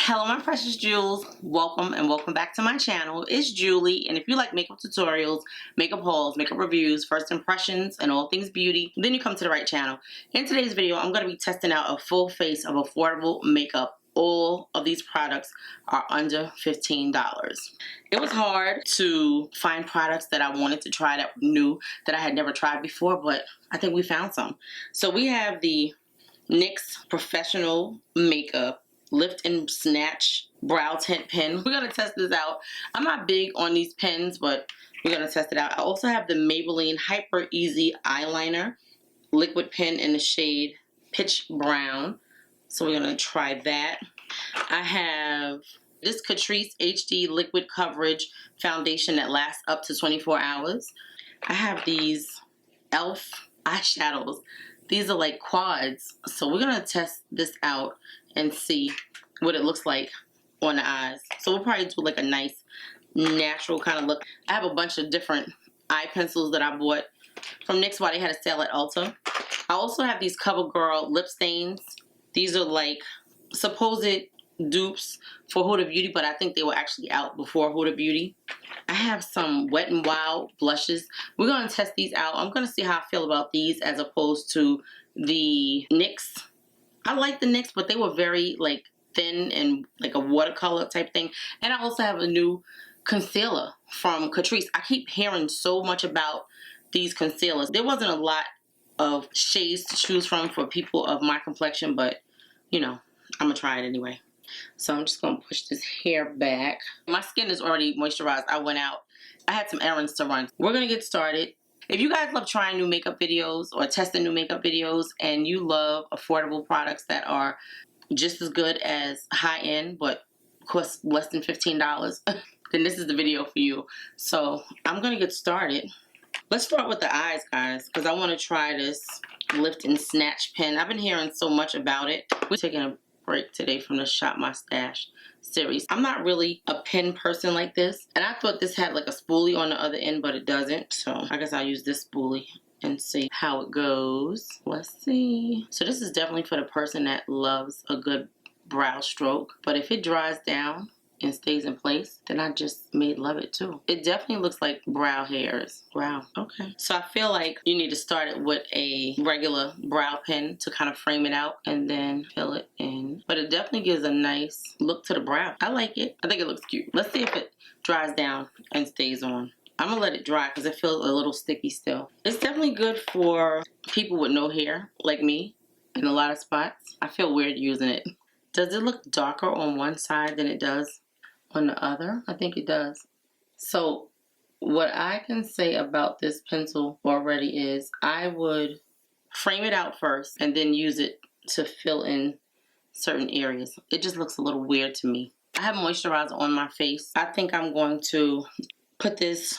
Hello my precious jewels, welcome and welcome back to my channel. It's Julie, and if you like makeup tutorials, makeup hauls, makeup reviews, first impressions, and all things beauty, then you come to the right channel. In today's video, I'm going to be testing out a full face of affordable makeup. All of these products are under $15. It was hard to find products that I wanted to try that new, that I had never tried before, but I think we found some. So we have the NYX Professional Makeup Lift and Snatch Brow Tint Pen. We're going to test this out. I'm not big on these pens, but we're going to test it out. I also have the Maybelline Hyper Easy Eyeliner Liquid Pen in the shade Pitch Brown. So we're going to try that. I have this Catrice HD Liquid Coverage Foundation that lasts up to 24 hours. I have these e.l.f. eyeshadows. These are like quads. So we're going to test this out and see what it looks like on the eyes. So we'll probably do like a nice natural kind of look. I have a bunch of different eye pencils that I bought from NYX while they had a sale at Ulta. I also have these Covergirl lip stains. These are like supposed dupes for Huda Beauty, but I think they were actually out before Huda Beauty. I have some Wet n Wild blushes. We're going to test these out. I'm going to see how I feel about these as opposed to the NYX. I like the NYX, but they were very like thin and like a watercolor type thing. And I also have a new concealer from Catrice. I keep hearing so much about these concealers. There wasn't a lot of shades to choose from for people of my complexion, but you know, I'm gonna try it anyway. So I'm just gonna push this hair back. My skin is already moisturized. I went out. I had some errands to run. We're gonna get started. If you guys love trying new makeup videos or testing new makeup videos and you love affordable products that are just as good as high-end but cost less than $15, then this is the video for you. So I'm going to get started. Let's start with the eyes, guys, because I want to try this Lift and Snatch pen. I've been hearing so much about it. We're taking a break today from the Shop My Stash series. I'm not really a pen person like this, and I thought this had like a spoolie on the other end, but it doesn't. So I guess I'll use this spoolie and see how it goes. Let's see. So this is definitely for the person that loves a good brow stroke, but if it dries down and stays in place, then I just may love it too. It definitely looks like brow hairs. Wow, okay. So I feel like you need to start it with a regular brow pen to kind of frame it out and then fill it in. But it definitely gives a nice look to the brow. I like it. I think it looks cute. Let's see if it dries down and stays on. I'm gonna let it dry because it feels a little sticky still. It's definitely good for people with no hair like me in a lot of spots. I feel weird using it. Does it look darker on one side than it does on the other? I think it does. So what I can say about this pencil already is I would frame it out first and then use it to fill in certain areas. It just looks a little weird to me. I have moisturizer on my face. I think I'm going to put this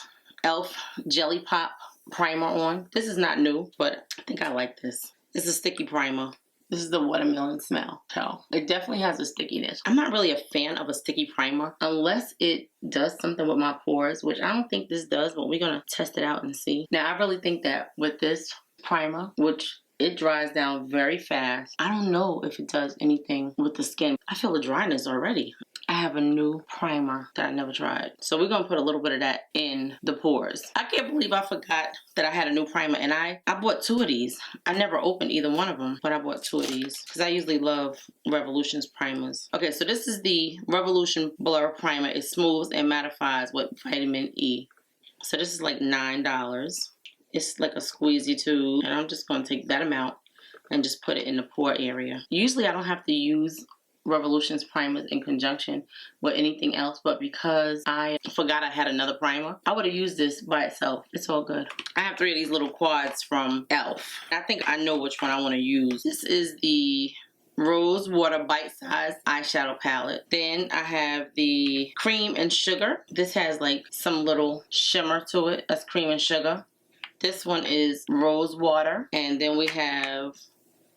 e.l.f. Jelly Pop primer on. This is not new, but I think I like this. It's a sticky primer. This is the watermelon smell. So it definitely has a stickiness. I'm not really a fan of a sticky primer unless it does something with my pores, which I don't think this does, but we're gonna test it out and see. Now I really think that with this primer, which it dries down very fast, I don't know if it does anything with the skin. I feel the dryness already. I have a new primer that I never tried. So we're going to put a little bit of that in the pores. I can't believe I forgot that I had a new primer, and I bought two of these. I never opened either one of them, but I bought two of these because I usually love Revolution's primers. Okay, so this is the Revolution Blur Primer. It smooths and mattifies with vitamin E. So this is like $9. It's like a squeezy tube, and I'm just going to take that amount and just put it in the pore area. Usually I don't have to use Revolution's primers in conjunction with anything else, but because I forgot I had another primer, I would have used this by itself. It's all good. I have three of these little quads from e.l.f. I think I know which one I want to use. This is the Rose Water Bite Size Eyeshadow Palette. Then I have the Cream and Sugar. This has like some little shimmer to it. That's Cream and Sugar. This one is Rose Water. And then we have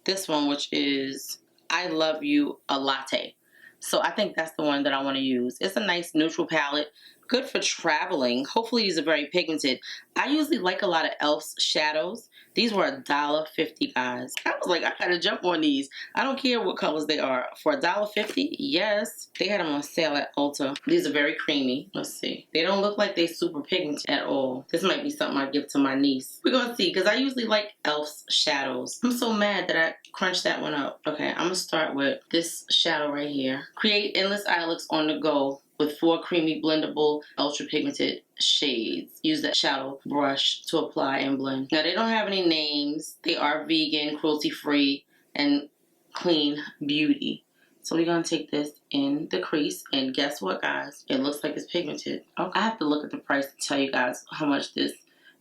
this one, which is I Love You a Latte. So I think that's the one that I want to use. It's a nice neutral palette, good for traveling. Hopefully these are very pigmented. I usually like a lot of e.l.f.'s shadows. These were $1.50, guys. I was like, I gotta jump on these. I don't care what colors they are. For $1.50, yes. They had them on sale at Ulta. These are very creamy. Let's see. They don't look like they super pigmented at all. This might be something I give to my niece. We're gonna see, because I usually like e.l.f.'s shadows. I'm so mad that I crunched that one up. Okay, I'm gonna start with this shadow right here. Create endless eye looks on the go with 4 creamy blendable ultra pigmented shades. Use that shadow brush to apply and blend. Now they don't have any names. They are vegan, cruelty free, and clean beauty. So we're gonna take this in the crease, and guess what, guys? It looks like it's pigmented. Oh, I have to look at the price to tell you guys how much this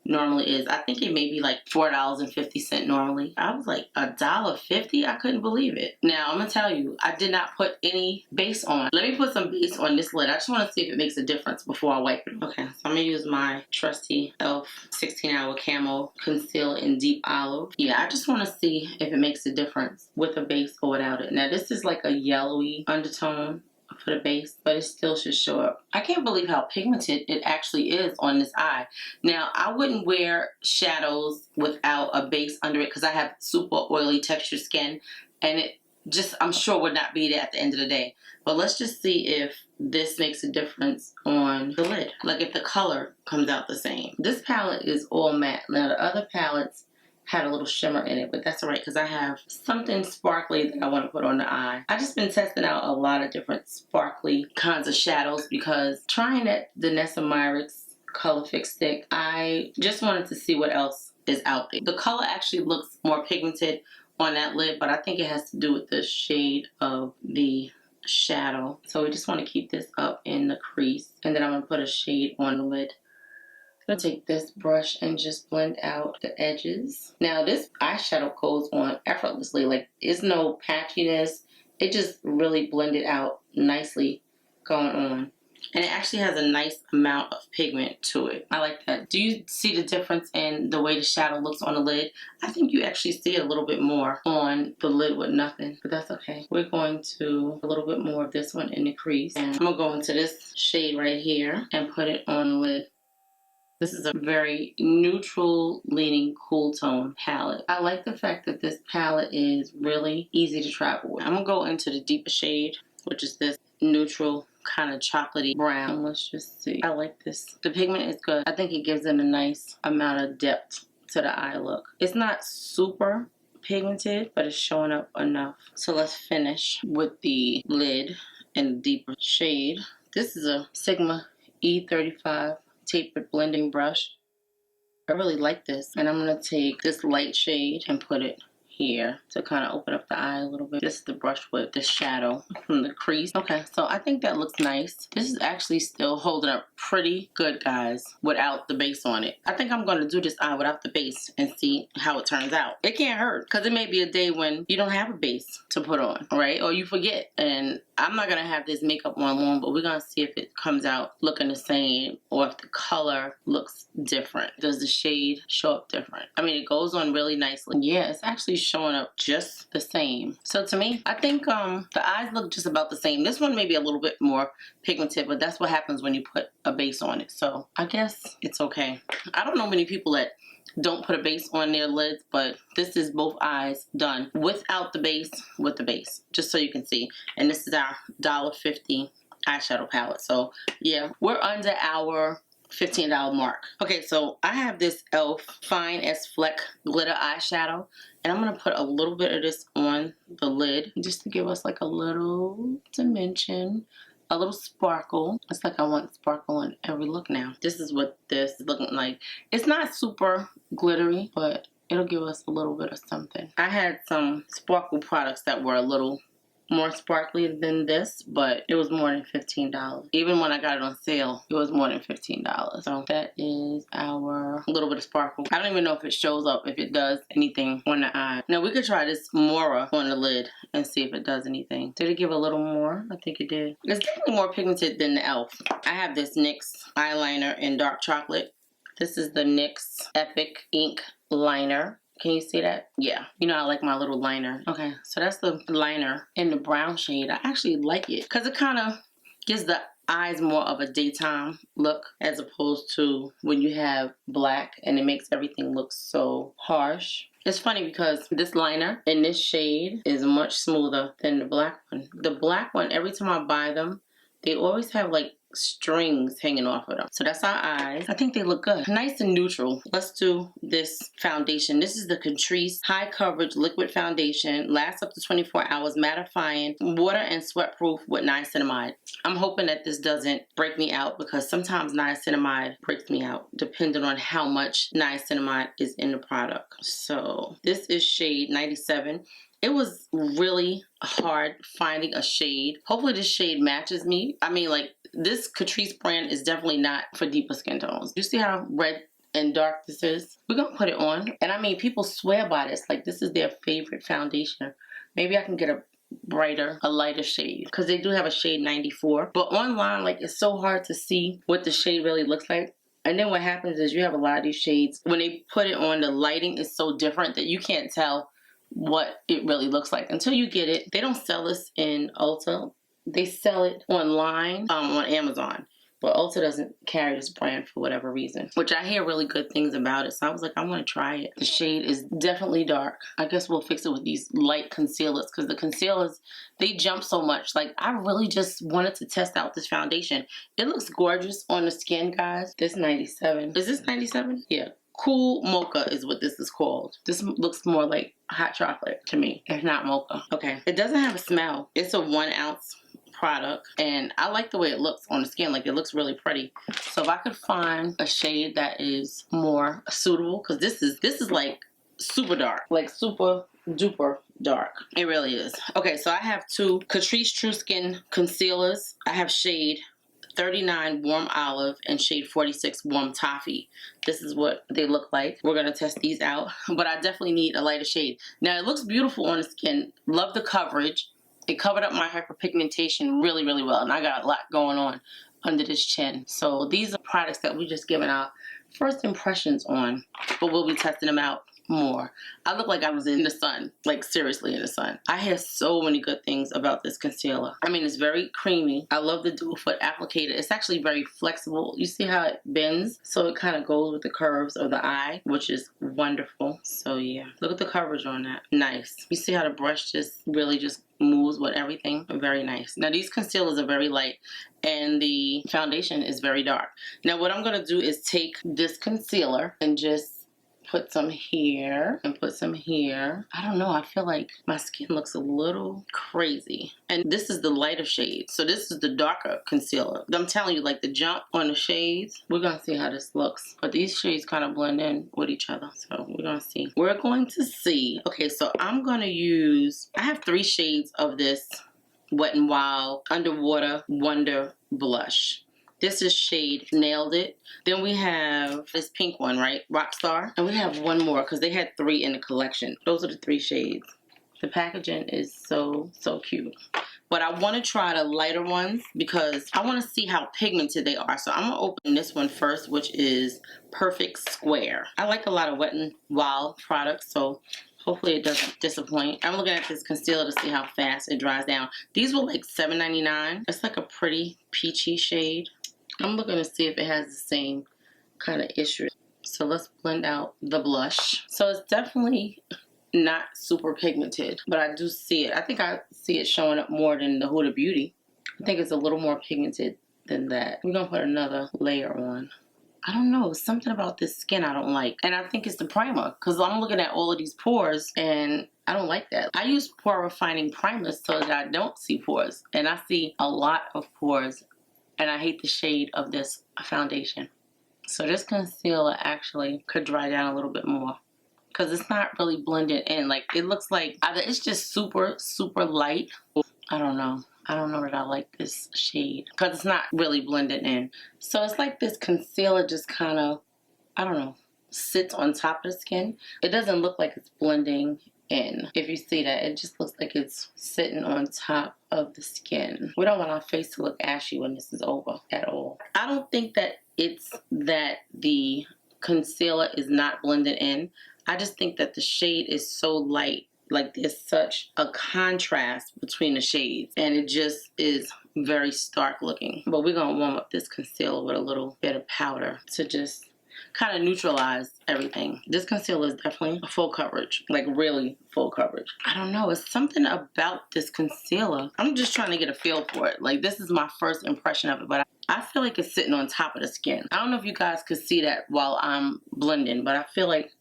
normally is. I think it may be like $4.50 normally. I was like, $1.50? I couldn't believe it. Now I'm gonna tell you, I did not put any base on. Let me put some base on this lid. I just want to see if it makes a difference before I wipe it. Okay, so I'm gonna use my trusty e.l.f. 16-hour camo conceal in deep olive. Yeah, I just want to see if it makes a difference with a base or without it. Now this is like a yellowy undertone for the base, but it still should show up. I can't believe how pigmented it actually is on this eye. Now, I wouldn't wear shadows without a base under it because I have super oily textured skin, and it just, I'm sure, would not be there at the end of the day. But let's just see if this makes a difference on the lid. Like if the color comes out the same. This palette is all matte. Now, the other palettes had a little shimmer in it, but that's alright because I have something sparkly that I want to put on the eye. I just been testing out a lot of different sparkly kinds of shadows because trying that Danessa Myricks Color Fix Stick, I just wanted to see what else is out there. The color actually looks more pigmented on that lid, but I think it has to do with the shade of the shadow. So we just want to keep this up in the crease, and then I'm going to put a shade on the lid. I'm gonna take this brush and just blend out the edges. Now this eyeshadow goes on effortlessly, like it's no patchiness. It just really blended out nicely going on. And it actually has a nice amount of pigment to it. I like that. Do you see the difference in the way the shadow looks on the lid? I think you actually see it a little bit more on the lid with nothing, but that's okay. We're going to a little bit more of this one in the crease. And I'm gonna go into this shade right here and put it on the lid. This is a very neutral leaning cool tone palette. I like the fact that this palette is really easy to travel with. I'm gonna go into the deeper shade, which is this neutral kind of chocolatey brown. Let's just see. I like this. The pigment is good. I think it gives it a nice amount of depth to the eye look. It's not super pigmented, but it's showing up enough. So let's finish with the lid in the deeper shade. This is a Sigma E35 tapered blending brush. I really like this, and I'm gonna take this light shade and put it here to kind of open up the eye a little bit. This is the brush with the shadow from the crease. Okay, so I think that looks nice. This is actually still holding up pretty good, guys, without the base on it. I think I'm going to do this eye without the base and see how it turns out. It can't hurt, because it may be a day when you don't have a base to put on, right? Or you forget. And I'm not going to have this makeup on long, but we're going to see if it comes out looking the same or if the color looks different. Does the shade show up different? I mean, it goes on really nicely. Yeah, it's actually showing up just the same. So to me, I think the eyes look just about the same. This one may be a little bit more pigmented, but that's what happens when you put a base on it. So I guess it's okay. I don't know many people that don't put a base on their lids, but this is both eyes done without the base, with the base, just so you can see. And this is our $1.50 eyeshadow palette. So yeah, we're under our $15 mark. Okay, so I have this e.l.f. Fine as Fleck glitter eyeshadow, and I'm gonna put a little bit of this on the lid just to give us like a little dimension, a little sparkle. It's like I want sparkle on every look now. This is what this is looking like. It's not super glittery, but it'll give us a little bit of something. I had some sparkle products that were a little more sparkly than this, but it was more than $15. Even when I got it on sale, it was more than $15. So that is our little bit of sparkle. I don't even know if it shows up, if it does anything on the eye. Now we could try this Mora on the lid and see if it does anything. Did it give a little more? I think it did. It's definitely more pigmented than the e.l.f. I have this NYX eyeliner in dark chocolate. This is the NYX Epic Ink Liner. Can you see that? Yeah. You know I like my little liner. Okay, so that's the liner in the brown shade. I actually like it because it kind of gives the eyes more of a daytime look as opposed to when you have black, and it makes everything look so harsh. It's funny because this liner in this shade is much smoother than the black one. The black one, every time I buy them, they always have like strings hanging off of them. So that's our eyes. I think they look good. Nice and neutral. Let's do this foundation. This is the Catrice High Coverage Liquid Foundation. Lasts up to 24 hours. Mattifying. Water and sweat proof with niacinamide. I'm hoping that this doesn't break me out because sometimes niacinamide breaks me out depending on how much niacinamide is in the product. So this is shade 97. It was really hard finding a shade. Hopefully this shade matches me. I mean, like, this Catrice brand is definitely not for deeper skin tones. You see how red and dark this is? We're gonna put it on. And I mean, people swear by this. Like, this is their favorite foundation. Maybe I can get a brighter, a lighter shade, because they do have a shade 94. But online, like, it's so hard to see what the shade really looks like. And then what happens is you have a lot of these shades. When they put it on, the lighting is so different that you can't tell what it really looks like until you get it. They don't sell this in Ulta. They sell it online on Amazon. But Ulta doesn't carry this brand for whatever reason, which I hear really good things about it. So I was like, I want to try it. The shade is definitely dark. I guess we'll fix it with these light concealers because the concealers, they jump so much. Like, I really just wanted to test out this foundation. It looks gorgeous on the skin, guys. This 97. Is this 97? Yeah. Cool Mocha is what this is called. This looks more like hot chocolate to me. It's not mocha. Okay. It doesn't have a smell. It's a 1 ounce product, and I like the way it looks on the skin. Like, it looks really pretty. So if I could find a shade that is more suitable, because this is like super dark, like super duper dark. It really is. Okay, so I have two Catrice True Skin concealers. I have shade 39 Warm Olive and shade 46 Warm Toffee. This is what they look like. We're going to test these out, but I definitely need a lighter shade. Now, it looks beautiful on the skin. Love the coverage. It covered up my hyperpigmentation really, really well, and I got a lot going on under this chin. So these are products that we just given our first impressions on, but we'll be testing them out more. I look like I was in the sun, like seriously in the sun. I hear so many good things about this concealer. I mean, it's very creamy. I love the dual foot applicator. It's actually very flexible. You see how it bends? So it kind of goes with the curves of the eye, which is wonderful. So yeah, look at the coverage on that. Nice. You see how the brush just really just moves with everything? Very nice. Now, these concealers are very light and the foundation is very dark. Now, what I'm going to do is take this concealer and just put some here and put some here. I don't know. I feel like my skin looks a little crazy. And this is the lighter shade. So this is the darker concealer. I'm telling you, like, the jump on the shades, we're going to see how this looks. But these shades kind of blend in with each other. So we're going to see. We're going to see. Okay, so I'm going to use, I have 3 shades of this Wet n Wild Underwater Wonder Blush. This is shade Nailed It. Then we have this pink one, right? Rockstar. And we have one more because they had 3 in the collection. Those are the 3 shades. The packaging is so, so cute. But I want to try the lighter ones because I want to see how pigmented they are. So I'm going to open this one first, which is Perfect Square. I like a lot of Wet n Wild products, so hopefully it doesn't disappoint. I'm looking at this concealer to see how fast it dries down. These were like $7.99. It's like a pretty peachy shade. I'm looking to see if it has the same kind of issue. So let's blend out the blush. So it's definitely not super pigmented, but I do see it. I think I see it showing up more than the Huda Beauty. I think it's a little more pigmented than that. We're going to put another layer on. I don't know. Something about this skin I don't like. And I think it's the primer because I'm looking at all of these pores and I don't like that. I use pore refining primers so that I don't see pores. And I see a lot of pores. And I hate the shade of this foundation. So this concealer actually could dry down a little bit more because it's not really blended in. Like, it looks like either it's just super, super light. I don't know. I don't know that I like this shade because it's not really blended in. So it's like this concealer just kind of, I don't know, sits on top of the skin. It doesn't look like it's blending in. If you see that, it just looks like it's sitting on top of the skin. We don't want our face to look ashy when this is over at all. I don't think that it's that the concealer is not blended in. I just think that the shade is so light Like there's such a contrast between the shades, and it just is very stark looking. But we're gonna warm up this concealer with a little bit of powder to just kind of neutralize everything. This concealer is definitely full coverage, like really full coverage. I don't know, it's something about this concealer. I'm just trying to get a feel for it. Like this is my first impression of it, but I feel like it's sitting on top of the skin. I don't know if you guys could see that while I'm blending, but I feel like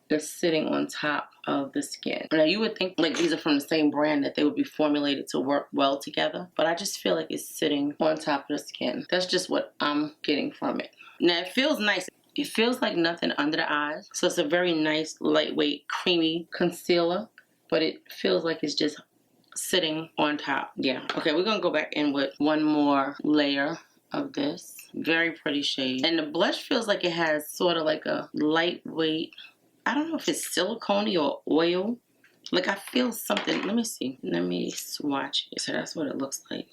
it's sitting on top of the skin. Now you would think like these are from the same brand that they would be formulated to work well together, but I just feel like it's sitting on top of the skin. That's just what I'm getting from it. Now it feels nice. It feels like nothing under the eyes. So it's a very nice, lightweight, creamy concealer, but it feels like it's just sitting on top. Yeah. Okay, we're gonna go back in with one more layer of this. Very pretty shade. And the blush feels like it has sort of like a lightweight, I don't know if it's silicone or oil. Like I feel something. Let me see. Let me swatch it. So that's what it looks like.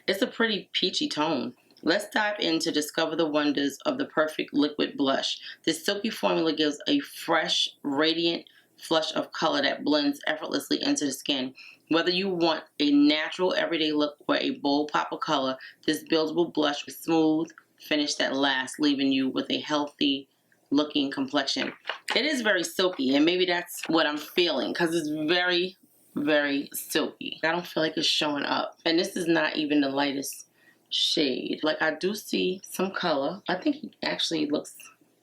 It's a pretty peachy tone. Let's dive in to discover the wonders of the perfect liquid blush. This silky formula gives a fresh, radiant flush of color that blends effortlessly into the skin. Whether you want a natural, everyday look or a bold pop of color, this buildable blush with smooth finish that lasts, leaving you with a healthy looking complexion. It is very silky, and maybe that's what I'm feeling because it's very, very silky. I don't feel like it's showing up. And this is not even the lightest shade. Like I do see some color. I think it actually looks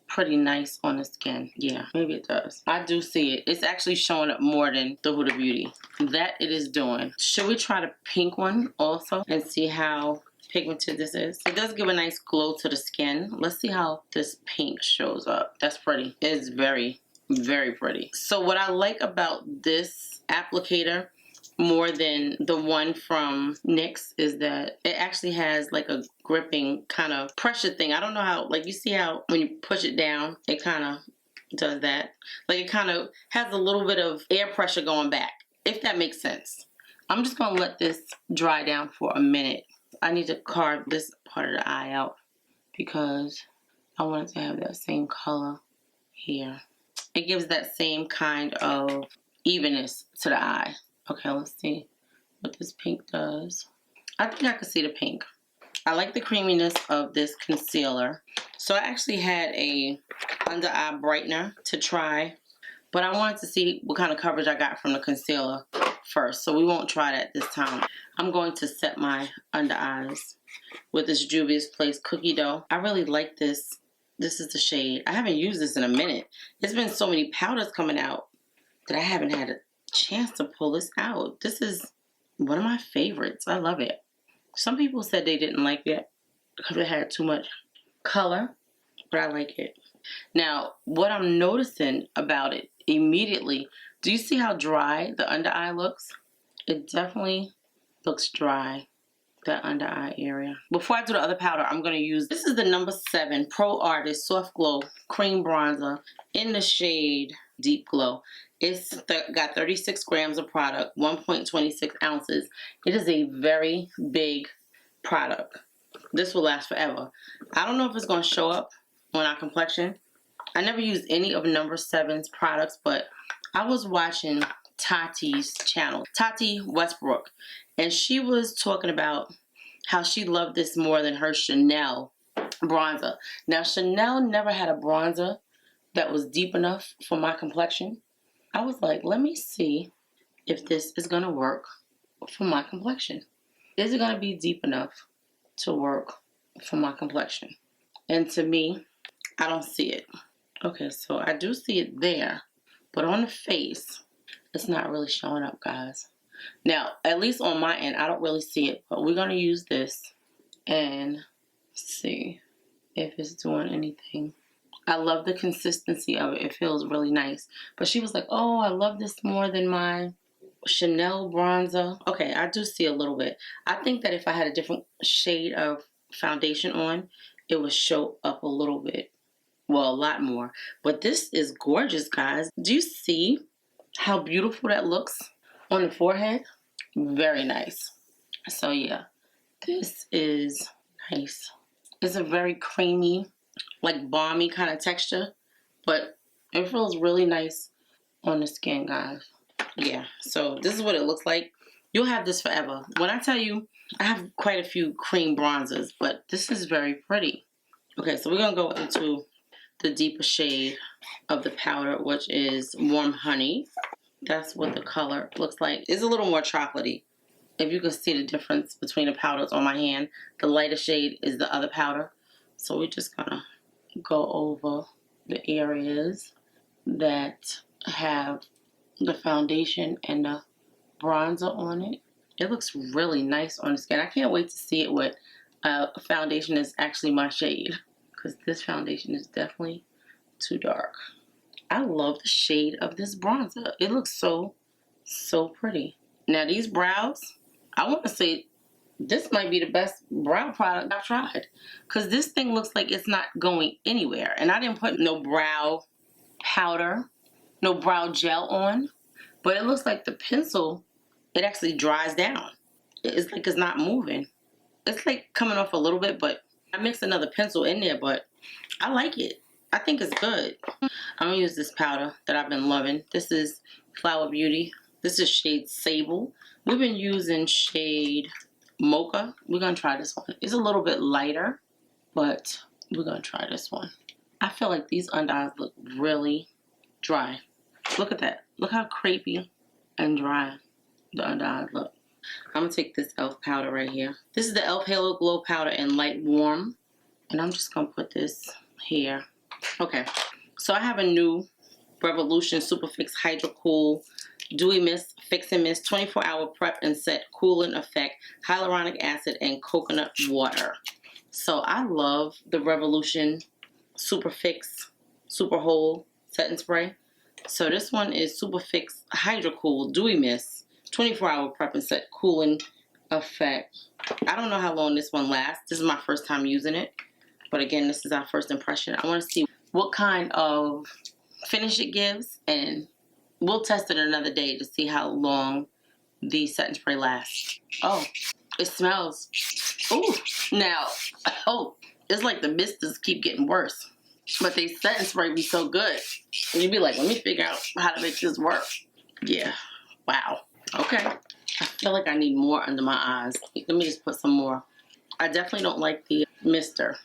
pretty nice on the skin. Yeah, maybe it does. I do see it. It's actually showing up more than the Huda Beauty. That it is doing. Should we try the pink one also and see how pigmented this is? It does give a nice glow to the skin. Let's see how this pink shows up. That's pretty. It is very, very pretty. So what I like about this applicator more than the one from NYX is that it actually has like a gripping kind of pressure thing. I don't know how, like you see how when you push it down, it kind of does that. Like it kind of has a little bit of air pressure going back, if that makes sense. I'm just going to let this dry down for a minute. I need to carve this part of the eye out because I want it to have that same color here. It gives that same kind of evenness to the eye. Okay, let's see what this pink does. I think I could see the pink. I like the creaminess of this concealer. So I actually had a under eye brightener to try, but I wanted to see what kind of coverage I got from the concealer first. So we won't try that this time. I'm going to set my under eyes with this Juvia's Place cookie dough. I really like this. This is the shade. I haven't used this in a minute. There's been so many powders coming out that I haven't had a chance to pull this out. This is one of my favorites. I love it. Some people said they didn't like it because it had too much color, but I like it. Now, what I'm noticing about it immediately, do you see how dry the under eye looks? It definitely looks dry, that under eye area. Before I do the other powder, I'm going to use, this is the number 7 Pro Artist Soft Glow Cream Bronzer in the shade Deep Glow. It's got 36 grams of product, 1.26 ounces. It is a very big product. This will last forever. I don't know if it's going to show up on our complexion. I never used any of number 7's products, but I was watching Tati's channel, Tati Westbrook, and she was talking about how she loved this more than her Chanel bronzer. Now, Chanel never had a bronzer that was deep enough for my complexion. I was like, let me see if this is going to work for my complexion. Is it going to be deep enough to work for my complexion? And to me, I don't see it. Okay, so I do see it there, but on the face, it's not really showing up, guys. Now, at least on my end, I don't really see it, but we're going to use this and see if it's doing anything. I love the consistency of it. It feels really nice. But she was like, oh, I love this more than my Chanel bronzer. Okay, I do see a little bit. I think that if I had a different shade of foundation on, it would show up a little bit. Well, a lot more. But this is gorgeous, guys. Do you see how beautiful that looks on the forehead? Very nice. So yeah, this is nice. It's a very creamy, like balmy kind of texture, but it feels really nice on the skin, guys. Yeah, so this is what it looks like. You'll have this forever. When I tell you, I have quite a few cream bronzers, but this is very pretty. Okay, so we're going to go into the deeper shade of the powder, which is Warm Honey. That's what the color looks like. It's a little more chocolatey. If you can see the difference between the powders on my hand, the lighter shade is the other powder. So we're just going to go over the areas that have the foundation and the bronzer on it. It looks really nice on the skin. I can't wait to see it with a foundation that's actually my shade, because this foundation is definitely too dark. I love the shade of this bronzer. It looks so pretty. Now these brows, I want to say this might be the best brow product I've tried, because this thing looks like it's not going anywhere. And I didn't put no brow powder, no brow gel on, but it looks like the pencil, it actually dries down. It's like it's not moving. It's like coming off a little bit, but I mixed another pencil in there, but I like it. I think it's good. I'm gonna use this powder that I've been loving. This is Huda Beauty. This is shade Sable. We've been using shade Mocha. We're gonna try this one. It's a little bit lighter, but we're gonna try this one. I feel like these under eyes look really dry. Look at that. Look how crepey and dry the under eyes look. I'm gonna take this e.l.f. powder right here. This is the e.l.f. Halo Glow Powder in Light Warm. And I'm just gonna put this here. Okay, so I have a new Revolution Super Fix Hydro Cool Dewy Mist Fix and Mist 24-hour prep and set cooling effect, hyaluronic acid and coconut water. So I love the Revolution Super Fix Super Hold Setting Spray. So this one is Super Fix Hydro Cool Dewy Mist 24-hour prep and set cooling effect. I don't know how long this one lasts. This is my first time using it. But again, this is our first impression. I want to see what kind of finish it gives, and we'll test it another day to see how long the setting spray lasts. Oh, it smells. Oh, now, oh, it's like the mist just keep getting worse. But they setting spray be so good. And you'd be like, let me figure out how to make this work. Yeah, wow. Okay. I feel like I need more under my eyes. Let me just put some more. I definitely don't like the mister.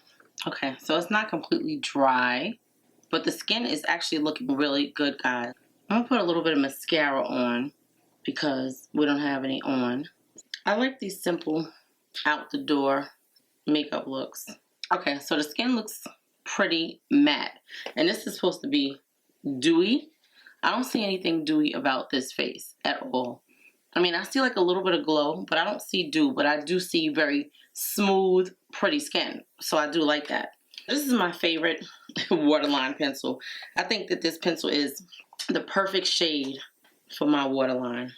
Okay, so it's not completely dry, but the skin is actually looking really good, guys. I'm gonna put a little bit of mascara on because we don't have any on. I like these simple out the door makeup looks. Okay, so the skin looks pretty matte, and this is supposed to be dewy. I don't see anything dewy about this face at all. I mean, I see like a little bit of glow, but I don't see dew, but I do see very smooth, pretty skin. So I do like that. This is my favorite waterline pencil. I think that this pencil is the perfect shade for my waterline.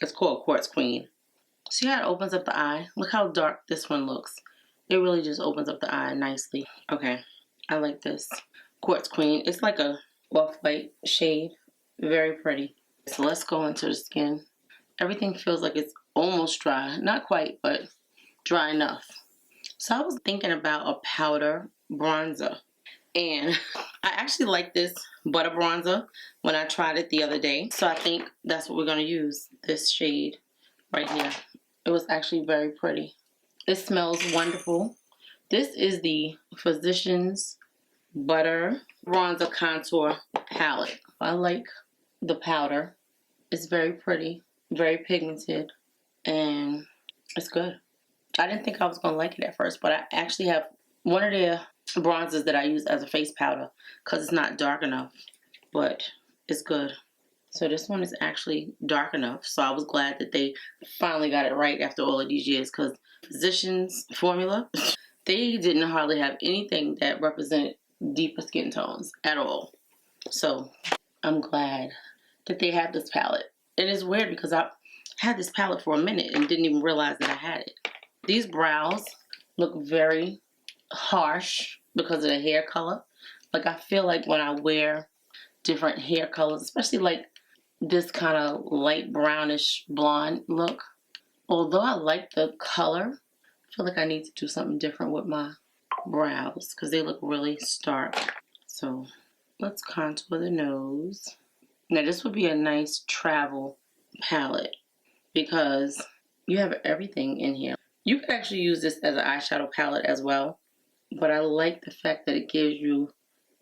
It's called Quartz Queen. See how it opens up the eye? Look how dark this one looks. It really just opens up the eye nicely. Okay, I like this. Quartz Queen. It's like a off-white shade. Very pretty. So let's go into the skin. Everything feels like it's almost dry. Not quite, but dry enough. So I was thinking about a powder bronzer. And I actually like this butter bronzer when I tried it the other day. So I think that's what we're going to use. This shade right here. It was actually very pretty. It smells wonderful. This is the Physicians Butter Bronzer Contour Palette. I like the powder. It's very pretty. Very pigmented, and it's good. I didn't think I was going to like it at first, but I actually have one of their bronzers that I use as a face powder because it's not dark enough, but it's good. So this one is actually dark enough, so I was glad that they finally got it right after all of these years, because Physicians formula, they didn't hardly have anything that represented deeper skin tones at all. So I'm glad that they have this palette. It is weird because I had this palette for a minute and didn't even realize that I had it. These brows look very harsh because of the hair color. Like, I feel like when I wear different hair colors, especially like this kind of light brownish blonde look, although I like the color, I feel like I need to do something different with my brows because they look really stark. So let's contour the nose. Now this would be a nice travel palette because you have everything in here. You could actually use this as an eyeshadow palette as well, but I like the fact that it gives you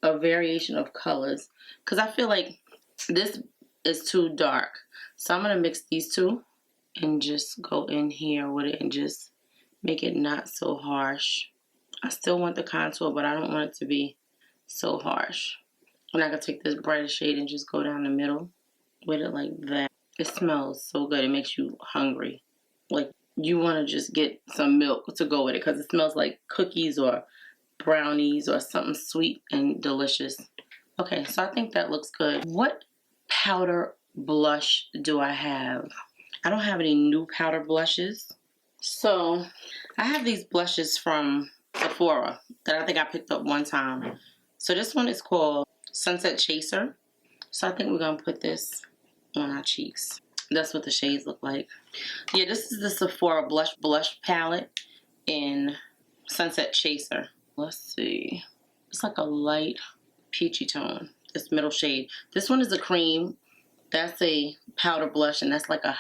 a variation of colors because I feel like this is too dark. So I'm going to mix these two and just go in here with it and just make it not so harsh. I still want the contour, but I don't want it to be so harsh. And I can take this brighter shade and just go down the middle with it like that. It smells so good. It makes you hungry. Like you want to just get some milk to go with it because it smells like cookies or brownies or something sweet and delicious. Okay, so I think that looks good. What powder blush do I have? I don't have any new powder blushes. So I have these blushes from Sephora that I think I picked up one time. So this one is called Sunset Chaser. So I think we're going to put this on our cheeks. That's what the shades look like. Yeah, this is the Sephora blush palette in Sunset Chaser. Let's see. It's like a light peachy tone. This middle shade. This one is a cream. That's a powder blush, and that's like a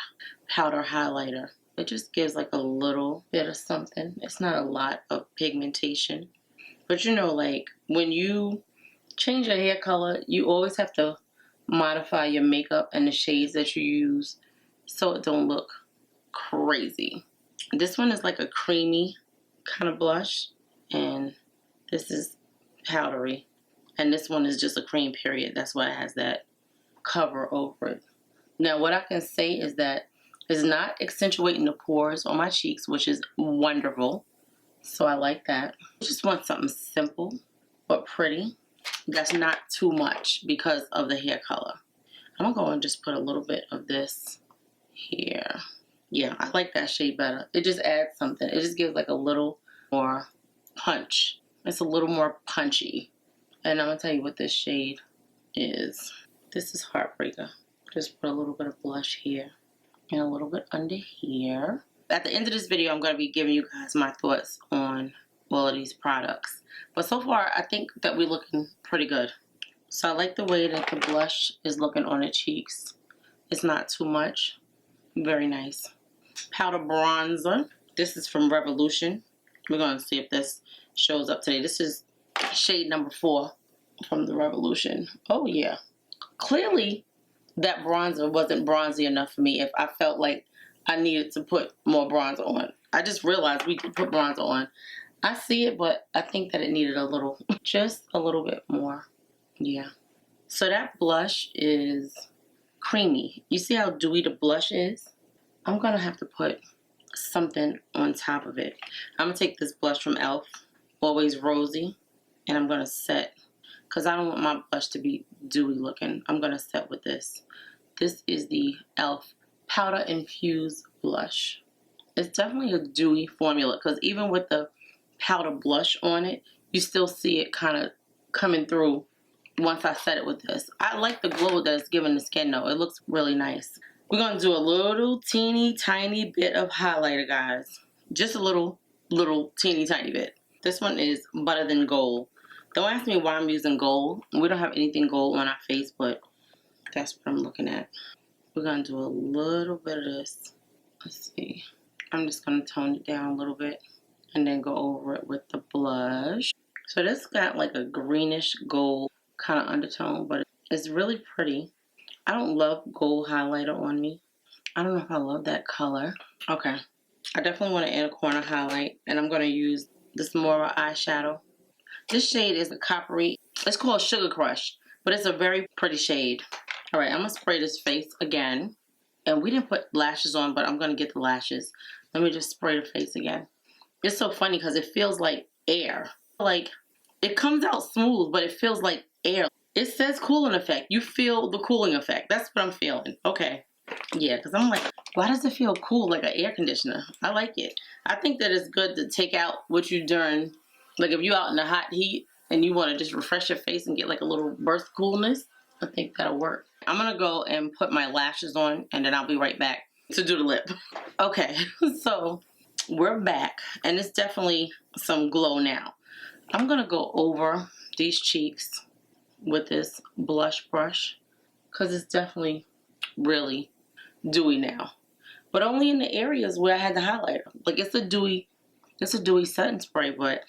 powder highlighter. It just gives like a little bit of something. It's not a lot of pigmentation. But you know, like when you change your hair color, you always have to modify your makeup and the shades that you use so it don't look crazy. This one is like a creamy kind of blush, and this is powdery, and this one is just a cream period. That's why it has that cover over it. Now what I can say is that it's not accentuating the pores on my cheeks, which is wonderful. So I like that. I just want something simple but pretty. That's not too much because of the hair color. I'm gonna go and just put a little bit of this here. Yeah, I like that shade better. It just adds something. It just gives like a little more punch. It's a little more punchy. And I'm gonna tell you what this shade is. This is Heartbreaker. Just put a little bit of blush here and a little bit under here. At the end of this video, I'm gonna be giving you guys my thoughts on all of these products. But so far, I think that we're looking pretty good. So I like the way that the blush is looking on the cheeks. It's not too much. Very nice. Powder bronzer. This is from Revolution. We're going to see if this shows up today. This is shade number 4 from the Revolution. Oh, yeah. Clearly, that bronzer wasn't bronzy enough for me if I felt like I needed to put more bronzer on. I just realized we could put bronzer on. I see it, but I think that it needed a little, just a little bit more. Yeah. So that blush is creamy. You see how dewy the blush is? I'm going to have to put something on top of it. I'm going to take this blush from e.l.f. Always Rosy. And I'm going to set, because I don't want my blush to be dewy looking. I'm going to set with this. This is the e.l.f. Powder Infused Blush. It's definitely a dewy formula, because even with the powder blush on it, you still see it kind of coming through once I set it with this. I like the glow that it's giving the skin though. It looks really nice. We're going to do a little teeny tiny bit of highlighter, guys. Just a little teeny tiny bit. This one is Better Than Gold. Don't ask me why I'm using gold. We don't have anything gold on our face, but that's what I'm looking at. We're going to do a little bit of this. Let's see. I'm just going to tone it down a little bit and then go over it with the blush. So this got like a greenish gold kind of undertone, but it's really pretty. I don't love gold highlighter on me. I don't know if I love that color. Okay. I definitely want to add a corner highlight, and I'm going to use this Mora eyeshadow. This shade is a coppery. It's called Sugar Crush, but it's a very pretty shade. All right, I'm going to spray this face again. And we didn't put lashes on, but I'm going to get the lashes. Let me just spray the face again. It's so funny because it feels like air. Like, it comes out smooth, but it feels like air. It says cooling effect. You feel the cooling effect. That's what I'm feeling. Okay. Yeah, because I'm like, why does it feel cool like an air conditioner? I like it. I think that it's good to take out what you're doing. Like if you're out in the hot heat and you want to just refresh your face and get like a little burst of coolness, I think that'll work. I'm going to go and put my lashes on, and then I'll be right back to do the lip. Okay, so we're back, and it's definitely some glow now. I'm going to go over these cheeks with this blush brush because it's definitely really dewy now. But only in the areas where I had the highlighter. Like, it's a dewy setting spray, but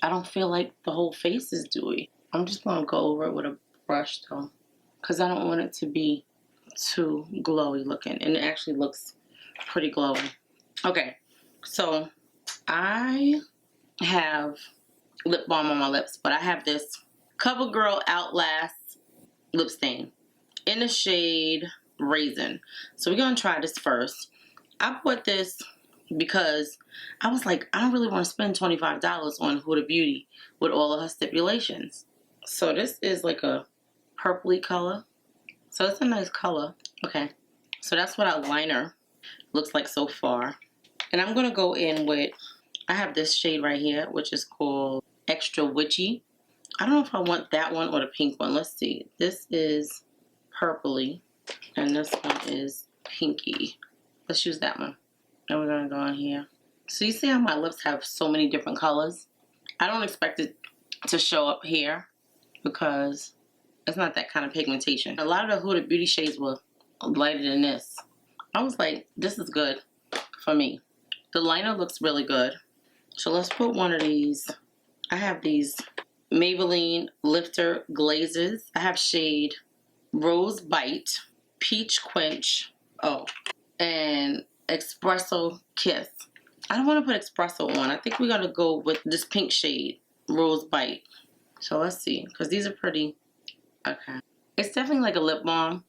I don't feel like the whole face is dewy. I'm just going to go over it with a brush, though, because I don't want it to be too glowy looking. And it actually looks pretty glowy. Okay, so I have lip balm on my lips, but I have this Covergirl Outlast lip stain in the shade Raisin. So we're going to try this first. I bought this because I was like, I don't really want to spend $25 on Huda Beauty with all of her stipulations. So this is like a purpley color. So it's a nice color. Okay, so that's what eyeliner looks like so far. And I'm going to go in with, I have this shade right here, which is called Extra Witchy. I don't know if I want that one or the pink one. Let's see. This is purpley, and this one is pinky. Let's use that one. And we're going to go in here. So you see how my lips have so many different colors? I don't expect it to show up here because it's not that kind of pigmentation. A lot of the Huda Beauty shades were lighter than this. I was like, this is good for me. The liner looks really good. So let's put one of these. I have these Maybelline Lifter Glazes. I have shade Rose Bite, Peach Quench, and Espresso Kiss. I don't want to put espresso on. I think we're going to go with this pink shade, Rose Bite. So let's see, because these are pretty. Okay. It's definitely like a lip balm.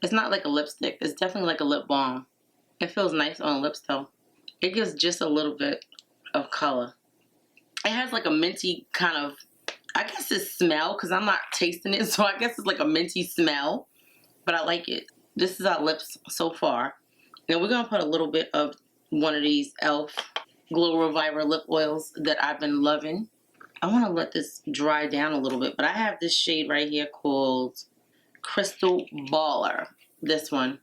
It's not like a lipstick. It's definitely like a lip balm. It feels nice on lips though. It gives just a little bit of color. It has like a minty kind of, I guess it's smell because I'm not tasting it. So I guess it's like a minty smell. But I like it. This is our lips so far. Now we're going to put a little bit of one of these e.l.f. Glow Reviver lip oils that I've been loving. I want to let this dry down a little bit, but I have this shade right here called Crystal Baller. This one.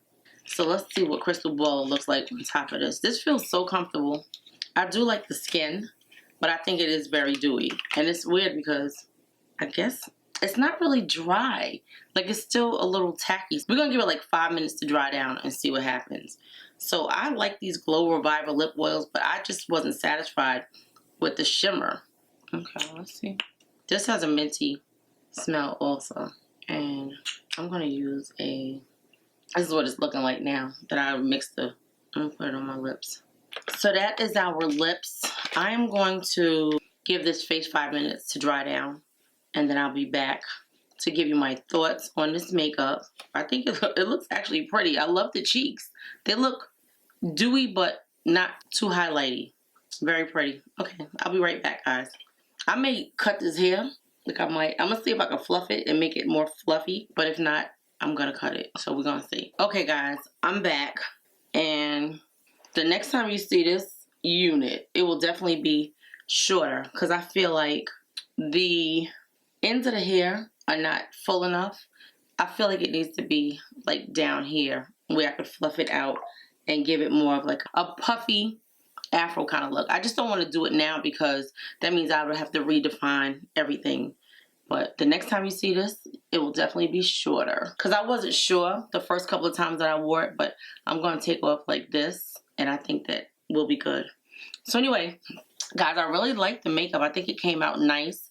So let's see what Crystal Baller looks like on top of this. This feels so comfortable. I do like the skin, but I think it is very dewy. And it's weird because I guess it's not really dry. Like, it's still a little tacky. We're going to give it like 5 minutes to dry down and see what happens. So I like these Glow Reviver lip oils, but I just wasn't satisfied with the shimmer. Okay, let's see. This has a minty smell also. And I'm going to use a, this is what it's looking like now that I mixed the, I'm going to put it on my lips. So that is our lips. I am going to give this face 5 minutes to dry down. And then I'll be back to give you my thoughts on this makeup. I think it looks actually pretty. I love the cheeks. They look dewy but not too highlighty. Very pretty. Okay, I'll be right back, guys. I may cut this hair. Like I'm gonna see if I can fluff it and make it more fluffy. But if not, I'm gonna cut it. So we're gonna see. Okay, guys, I'm back. And the next time you see this unit, it will definitely be shorter. Because I feel like the ends of the hair are not full enough. I feel like it needs to be like down here where I could fluff it out and give it more of like a puffy afro kind of look. I just don't want to do it now because that means I would have to redefine everything. But the next time you see this, it will definitely be shorter. Because I wasn't sure the first couple of times that I wore it, but I'm going to take off like this and I think that will be good. So anyway, guys, I really like the makeup. I think it came out nice.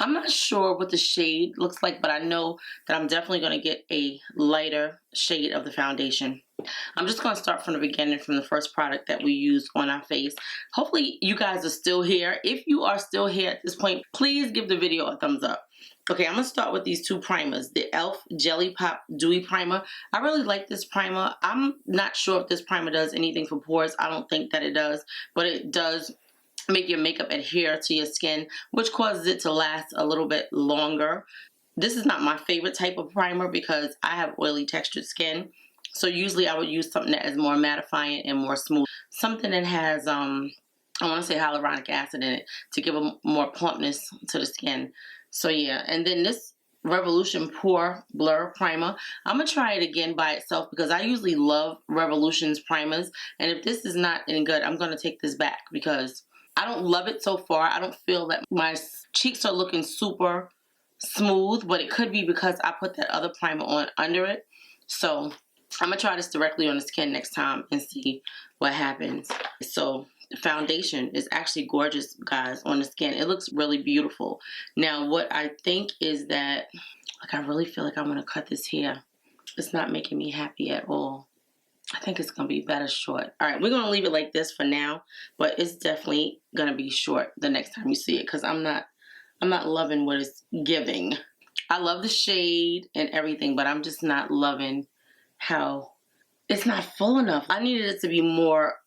I'm not sure what the shade looks like, but I know that I'm definitely going to get a lighter shade of the foundation. I'm just going to start from the beginning, from the first product that we used on our face. Hopefully you guys are still here. If you are still here at this point, please give the video a thumbs up. Okay, I'm going to start with these two primers. The e.l.f. Jelly Pop Dewy Primer. I really like this primer. I'm not sure if this primer does anything for pores. I don't think that it does, but it does make your makeup adhere to your skin, which causes it to last a little bit longer. This is not my favorite type of primer because I have oily textured skin. So usually I would use something that is more mattifying and more smooth. Something that has, I want to say hyaluronic acid in it to give a more plumpness to the skin. So yeah, and then this Revolution Pore Blur Primer. I'm going to try it again by itself because I usually love Revolution's primers. And if this is not any good, I'm going to take this back because I don't love it so far. I don't feel that my cheeks are looking super smooth, but it could be because I put that other primer on under it. So I'm gonna try this directly on the skin next time and see what happens. So the foundation is actually gorgeous, guys, on the skin. It looks really beautiful. Now, what I think is that, like, I really feel like I'm gonna cut this hair. It's not making me happy at all. I think it's gonna be better short. All right, we're gonna leave it like this for now, but it's definitely gonna be short the next time you see it, because I'm not loving what it's giving. I love the shade and everything, but I'm just not loving how it's not full enough. I needed it to be more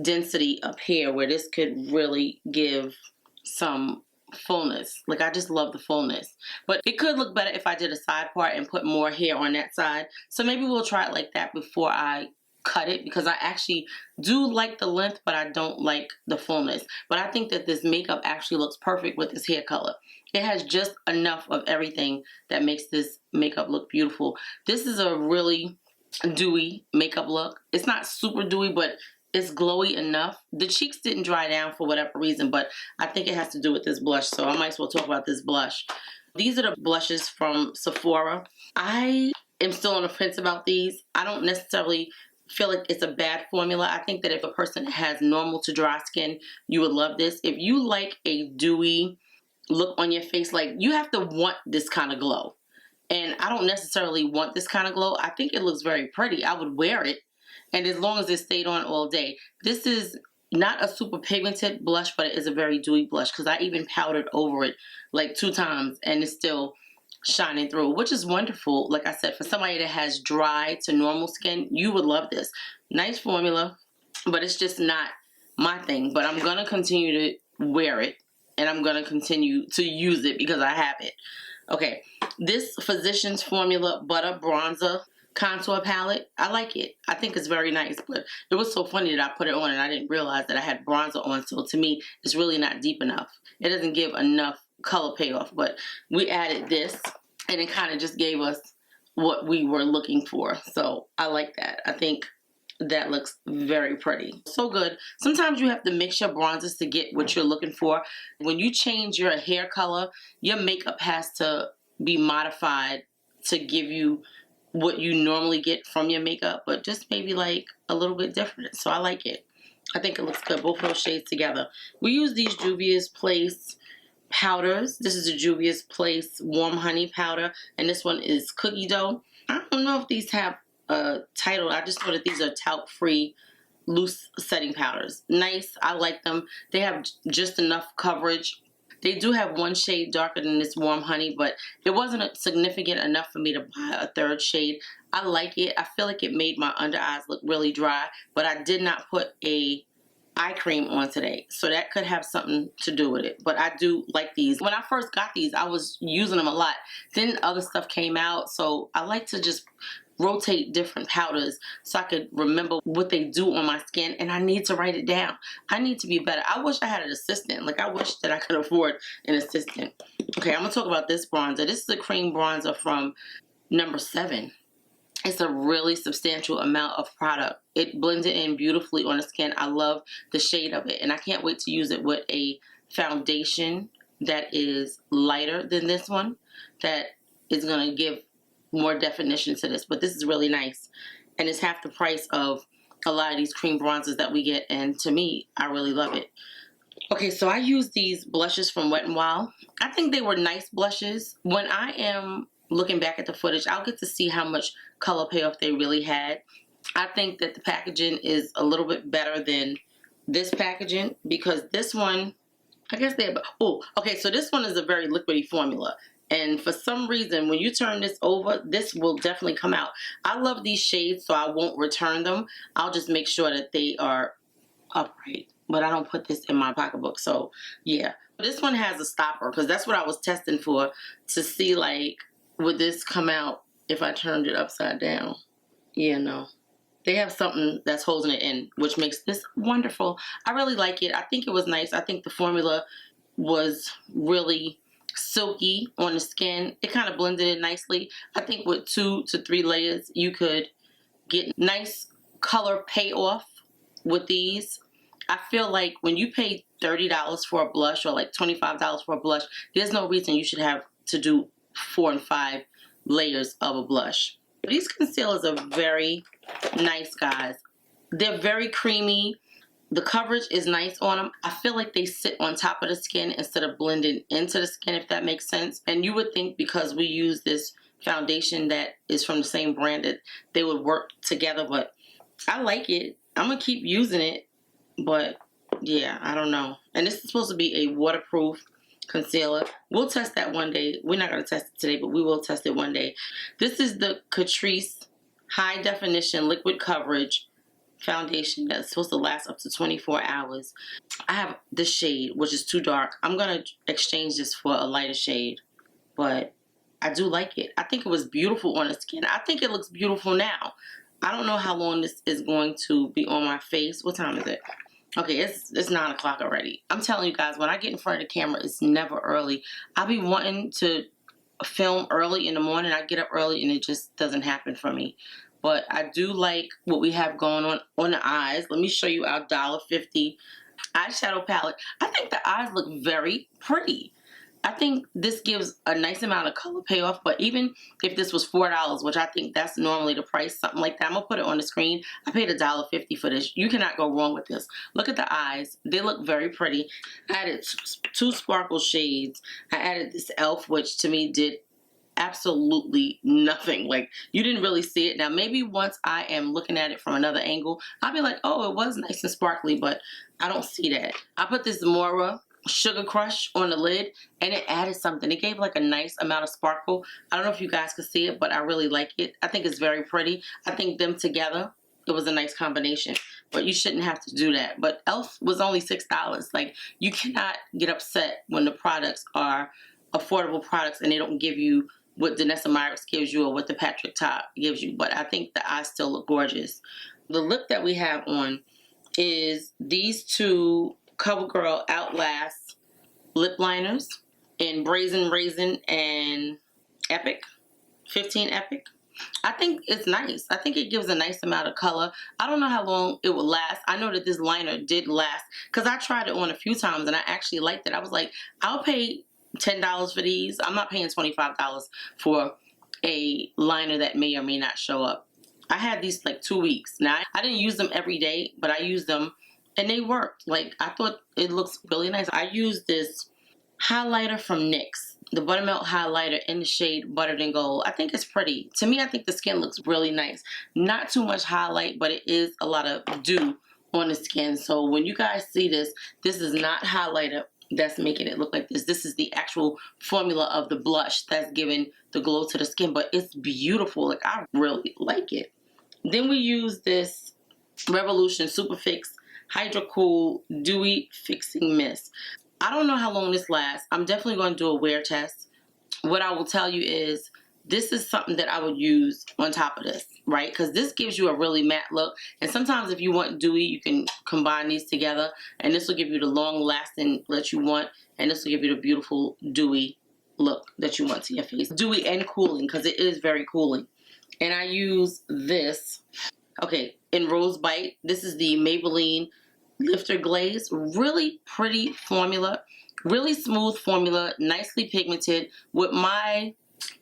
density up here where this could really give some fullness. Like, I just love the fullness. But it could look better if I did a side part and put more hair on that side. So maybe we'll try it like that before I cut it, because I actually do like the length, but I don't like the fullness. But I think that this makeup actually looks perfect with this hair color. It has just enough of everything that makes this makeup look beautiful. This is a really dewy makeup look. It's not super dewy, but it's glowy enough. The cheeks didn't dry down for whatever reason, but I think it has to do with this blush, so I might as well talk about this blush. These are the blushes from Sephora. I am still on the fence about these. I don't necessarily feel like it's a bad formula. I think that if a person has normal to dry skin, you would love this. If you like a dewy look on your face, like, you have to want this kind of glow. And I don't necessarily want this kind of glow. I think it looks very pretty. I would wear it, and as long as it stayed on all day. This is not a super pigmented blush, but it is a very dewy blush, because I even powdered over it like 2 times and it's still shining through, which is wonderful. Like I said, for somebody that has dry to normal skin, you would love this. Nice formula, but it's just not my thing. But I'm gonna continue to wear it, and I'm gonna continue to use it because I have it. Okay, this Physicians Formula Butter Bronzer Contour Palette, I like it. I think it's very nice, but it was so funny that I put it on and I didn't realize that I had bronzer on, so to me, it's really not deep enough. It doesn't give enough color payoff, but we added this, and it kind of just gave us what we were looking for, so I like that. I think that looks very pretty. So good. Sometimes you have to mix your bronzers to get what you're looking for. When you change your hair color, your makeup has to be modified to give you what you normally get from your makeup, but just maybe like a little bit different. So I like it. I think it looks good, both of those shades together. We use these Juvia's Place powders. This is a Juvia's Place Warm Honey powder, and this one is Cookie Dough. I don't know if these have a title. I just know that these are talc-free loose setting powders. Nice. I like them. They have just enough coverage. They do have one shade darker than this Warm Honey, but it wasn't significant enough for me to buy a third shade. I like it. I feel like it made my under eyes look really dry, but I did not put a eye cream on today, so that could have something to do with it. But I do like these. When I first got these, I was using them a lot. Then other stuff came out, so I like to just rotate different powders so I could remember what they do on my skin, and I need to write it down. I need to be better. I wish I had an assistant. Like, I wish that I could afford an assistant. Okay, I'm gonna talk about this bronzer. This is a cream bronzer from number 7. It's a really substantial amount of product. It blends it in beautifully on the skin. I love the shade of it, and I can't wait to use it with a foundation that is lighter than this one, that is gonna give more definition to this. But this is really nice, and it's half the price of a lot of these cream bronzers that we get, and to me, I really love it. Okay, so I use these blushes from Wet n Wild. I think they were nice blushes. When I am looking back at the footage, I'll get to see how much color payoff they really had. I think that the packaging is a little bit better than this packaging, because this one, I guess they have, oh, okay, so this one is a very liquidy formula. And for some reason, when you turn this over, this will definitely come out. I love these shades, so I won't return them. I'll just make sure that they are upright. But I don't put this in my pocketbook, so yeah. This one has a stopper, because that's what I was testing for, to see, like, would this come out if I turned it upside down? Yeah, no. They have something that's holding it in, which makes this wonderful. I really like it. I think it was nice. I think the formula was really silky on the skin. It kind of blended in nicely. I think with 2 to 3 layers, you could get nice color payoff with these. I feel like when you pay $30 for a blush, or like $25 for a blush, there's no reason you should have to do 4 and 5 layers of a blush. These concealers are very nice, guys. They're very creamy. The coverage is nice on them. I feel like they sit on top of the skin instead of blending into the skin, if that makes sense. And you would think because we use this foundation that is from the same brand that they would work together, but I like it. I'm going to keep using it, but yeah, I don't know. And this is supposed to be a waterproof concealer. We'll test that one day. We're not going to test it today, but we will test it one day. This is the Catrice High Definition Liquid Coverage foundation that's supposed to last up to 24 hours. I have this shade, which is too dark. I'm going to exchange this for a lighter shade, but I do like it. I think it was beautiful on the skin. I think it looks beautiful now. I don't know how long this is going to be on my face. What time is it? Okay, it's 9 o'clock already. I'm telling you guys, when I get in front of the camera, it's never early. I be wanting to film early in the morning. I get up early and it just doesn't happen for me. But I do like what we have going on the eyes. Let me show you our $1.50 eyeshadow palette. I think the eyes look very pretty. I think this gives a nice amount of color payoff, but even if this was $4, which I think that's normally the price, something like that, I'm going to put it on the screen. I paid $1.50 for this. You cannot go wrong with this. Look at the eyes. They look very pretty. I added 2 sparkle shades. I added this e.l.f., which to me did absolutely nothing. Like, you didn't really see it. Now, maybe once I am looking at it from another angle, I'll be like, oh, it was nice and sparkly, but I don't see that. I put this Mora Sugar Crush on the lid and it added something. It gave like a nice amount of sparkle. I don't know if you guys could see it, but I really like it. I think it's very pretty. I think them together, it was a nice combination, but you shouldn't have to do that. But e.l.f. was only $6. Like, you cannot get upset when the products are affordable products and they don't give you what Danessa Myricks gives you or what the Patrick Ta gives you. But I think the eyes still look gorgeous. The lip that we have on is these 2 Covergirl Outlast lip liners in Brazen Raisin and Epic, 15 Epic. I think it's nice. I think it gives a nice amount of color. I don't know how long it will last. I know that this liner did last because I tried it on a few times and I actually liked it. I was like, I'll pay $10 for these. I'm not paying $25 for a liner that may or may not show up. I had these like 2 weeks. Now, I didn't use them every day, but I used them and they worked. Like, I thought it looks really nice. I used this highlighter from NYX, the Buttermilk highlighter in the shade Buttered and Gold. I think it's pretty. To me, I think the skin looks really nice. Not too much highlight, but it is a lot of dew on the skin. So when you guys see this, this is not highlighter that's making it look like this. This is the actual formula of the blush that's giving the glow to the skin, but it's beautiful. Like, I really like it. Then we use this Revolution Superfix Hydra Cool Dewy Fixing Mist. I don't know how long this lasts. I'm definitely going to do a wear test. What I will tell you is this is something that I would use on top of this, right? Because this gives you a really matte look. And sometimes if you want dewy, you can combine these together. And this will give you the long lasting that you want. And this will give you the beautiful dewy look that you want to your face. Dewy and cooling, because it is very cooling. And I use this, okay, in Rose Bite. This is the Maybelline Lifter Glaze. Really pretty formula. Really smooth formula. Nicely pigmented. With my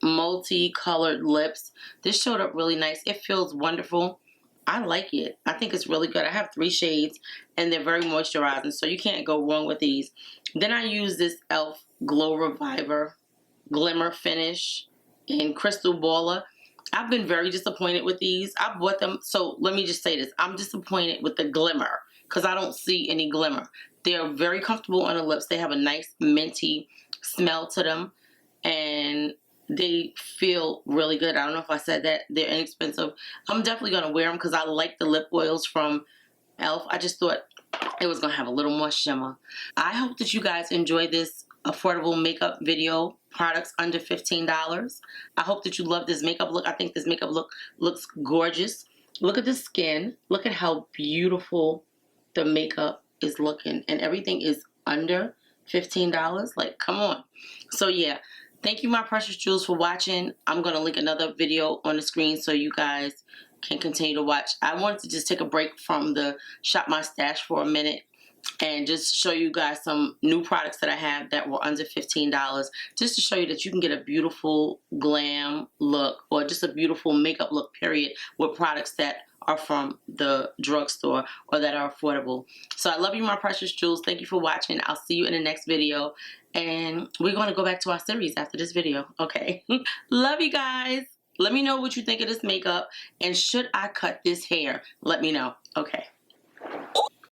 multicolored lips, this showed up really nice. It feels wonderful. I like it. I think it's really good. I have 3 shades and they're very moisturizing, so you can't go wrong with these. Then I use this e.l.f. Glow Reviver Glimmer Finish in Crystal Baller. I've been very disappointed with these. I bought them, so let me just say this. I'm disappointed with the glimmer because I don't see any glimmer. They're very comfortable on the lips. They have a nice minty smell to them and they feel really good. I don't know if I said that. They're inexpensive. I'm definitely going to wear them because I like the lip oils from e.l.f. I just thought it was going to have a little more shimmer. I hope that you guys enjoy this affordable makeup video. Products under $15. I hope that you love this makeup look. I think this makeup look looks gorgeous. Look at the skin. Look at how beautiful the makeup is looking. And everything is under $15. Like, come on. So yeah. Thank you, my precious jewels, for watching. I'm going to link another video on the screen so you guys can continue to watch. I wanted to just take a break from the Shop My Stash for a minute and just show you guys some new products that I have that were under $15, just to show you that you can get a beautiful glam look or just a beautiful makeup look, period, with products that are from the drugstore or that are affordable. So I love you, my precious jewels. Thank you for watching. I'll see you in the next video, and we're going to go back to our series after this video. Okay. Love you guys. Let me know what you think of this makeup, and should I cut this hair? Let me know. Okay.